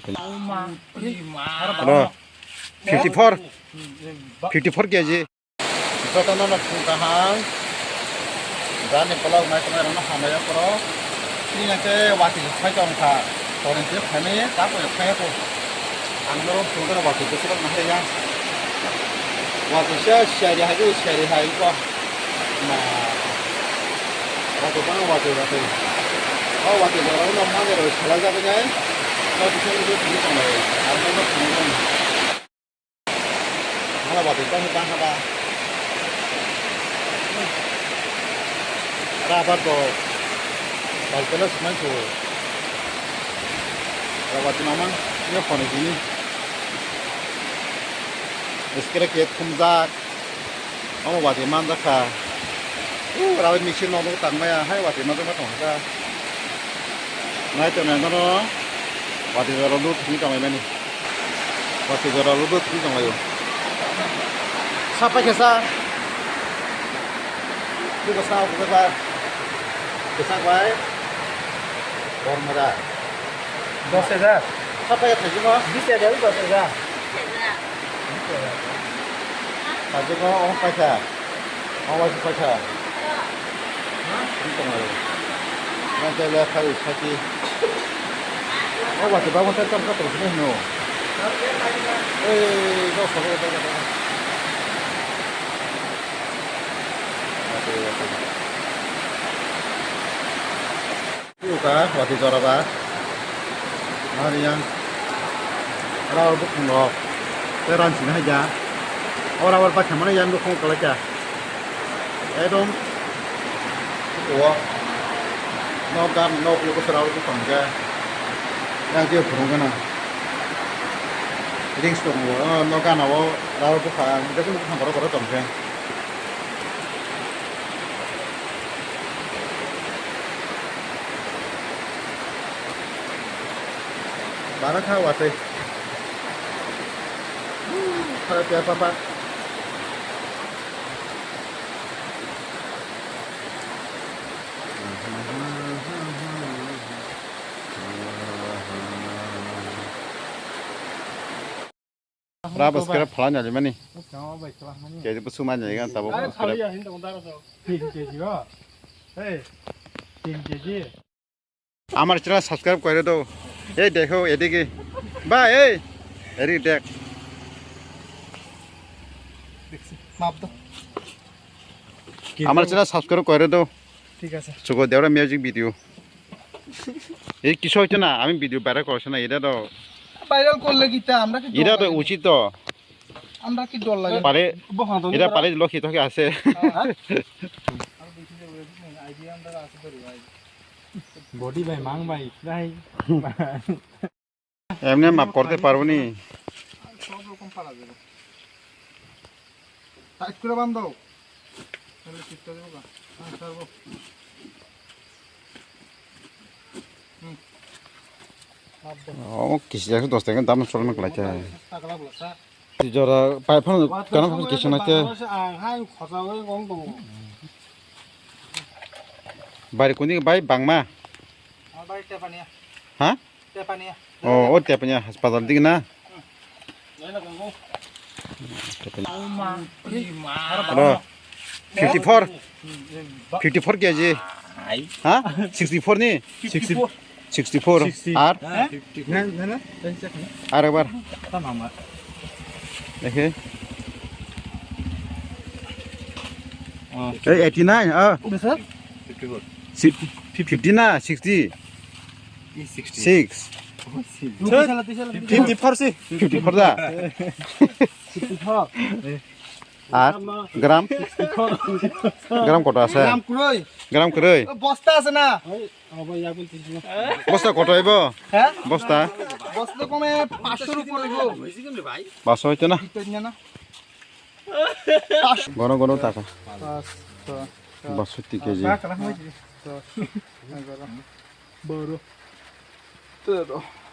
54 KG Totana Pukahang, Rani Palau, Nakamana Hamayapro, Sinate, what is Pajonka, or in the Penny, that was a paper. I'm not sure what it is of Mahaya. What is your Sherry Hadu, Sherry Haiba? What is what is it? Oh, what is the own of mother or Salaza again? Not to say it is on it. I'm not sure. How about it? Don't have Rabat ko Balkelas mancho Rabat naman niya phone ini Iskira ket kumzak Amo wati man dakha Rawat mixin no tang maya hai wati man ma thong ka Nai to na no wati zaro lut ni tong mai ni Wati zaro lut ni tong mai Sapa kesa Buka sao buka ba Kesak baik, orang merah. 10,000. Siapa yang terjun kau? 20,000 10,000. Terjun kau orang pacar, orang wajib pacar. Ini tengah. Nanti lihat kali lagi. Oh wajib bangun tetap kau terus ni no. Kau follow kau. Ka wati jora ba hari yang rau bu khong lo te ran sin ha ja ora war pa khamana yan bu khong kala cha edom ko no kam no ku ko rau bu khong ja yang je phung kana ring stong no kana wo rau bu khang de ku khong ko tom ke Mana kau wate? Kalau tiap apa? Berapa sekarang pelan aja mana nih? Jadi pesuman aja kan, tapi আমার channel subscribe করে দাও এই দেখো এদিকে বা এই এদিকে দেখ আমার চ্যানেল সাবস্ক্রাইব করে দাও ঠিক আছে চোখ দেওয়া মিউজিক ভিডিও এই কিছু হচ্ছে না আমি ভিডিও বাইরে করছি না এটা তো ভাইরাল করলে কি আমরা কি এটা তো উচিত তো আমরা কি ডর লাগে পারে এটা পারে লক্ষ্য থেকে আছে আইডিয়া আমরা আছে তো ভাই বডি ভাই মাং ভাই ভাই এমনি মাপ করতে পারবো নি সব রকম পারা যাবে টাইট করে বাঁধো তাহলে চিপটা দেবো না হ্যাঁ ছাড়বো ও কিছু জায়গা 10 টাকা দাম চলে না লাগছে জরা পাইফোন কেন কিছু না কে হাই খসা হয়ে কম তো বাইরে কোন দিকে ভাই বাংমা Hah? Oh, tiapnya hospital di mana? Halo. 54 kg. Hah? 64 nih. 64. Ar? Ar bar. Oke. 89. Ah. Besar? 50 na 60 6 54 sih 54 dah 54 আর গ্রাম গ্রাম কত আছে গ্রাম কই বস্তা আছে না বস্তা কত আইব হ্যাঁ বস্তা বস্তা কমে 500 এর উপর হইব বেশি কমে ভাই 500 হইতো না গণ গণ টাকা 62 কেজি 12 13